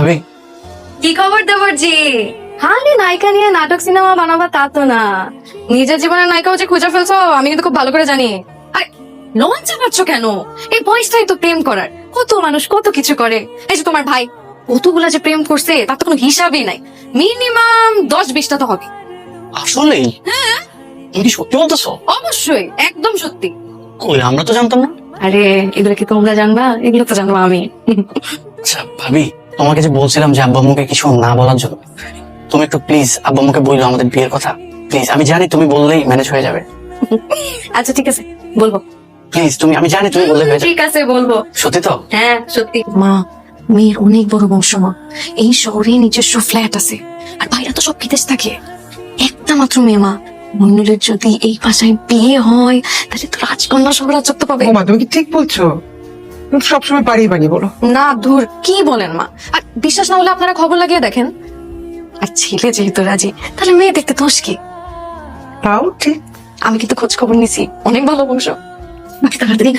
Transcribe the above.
ভাবি কি খবর দেবরজি? হালে নায়িকা নিয়ে নাটক সিনেমা বানাবা তা তো না, নিজের জীবনের নায়িকাও যে খুঁজে ফেলছো আমি কিন্তু খুব ভালো করে জানি। আর লজ্জা পাচ্ছ কেন? এই বয়সটাই তো প্রেম করার, কত মানুষ কত কিছু করে। এই যে তোমার ভাই কতগুলা যে প্রেম করছে তার তো কোনো হিসাবই নাই, মিনিমাম 10-20টা তো হবে। আসলেই? তুমি কি সত্যি বলতেছো? অবশ্যই, একদম সত্যি। কই, আমরা তো জানতাম না। আরে এগুলো কি তোমরা জানবা? এগুলো তো জানবো আমি। আচ্ছা ভাবি, তোমাকে যে বলছিলাম যে আব্বু আম্মুকে কিছু না বলার জন্য, তুমি একটু প্লিজ আব্বু আম্মুকে বললো আমাদের বিয়ের কথা। প্লিজ, আমি জানি তুমি বললেই ম্যানেজ হয়ে যাবে। আচ্ছা ঠিক আছে, বলবো। প্লিজ তুমি, আমি জানি তুমি বললে হয়ে যাবে। ঠিক আছে, বলবো। সত্যি তো? হ্যাঁ সত্যি। মা, মেয়ের অনেক বড় বংশ মা, এই শহরে নিজস্ব ফ্ল্যাট আছে, আর ভাইরা তো সব বিদেশ থাকে। একটা মাত্র মেয়ে মা, মইনুলের যদি এই ভাষায় বিয়ে হয় তাহলে তো রাজকন্যা সব রাজত্ব পাবে। মা তুমি কি ঠিক বলছো? তুমি তো সবসময় বাড়িয়ে বাড়িয়ে বলো। না ধুর, কি বলেন মা? আর বিশ্বাস না হলে আপনারা খবর লাগিয়ে দেখেন। আর ছেলে যেহেতু রাজি, তাহলে মেয়ে দেখতে দোষ কি? তাও ঠিক। আমি কিন্তু খোঁজ খবর নিছি, অনেক ভালো বংশ। বাকি তাড়াতাড়ি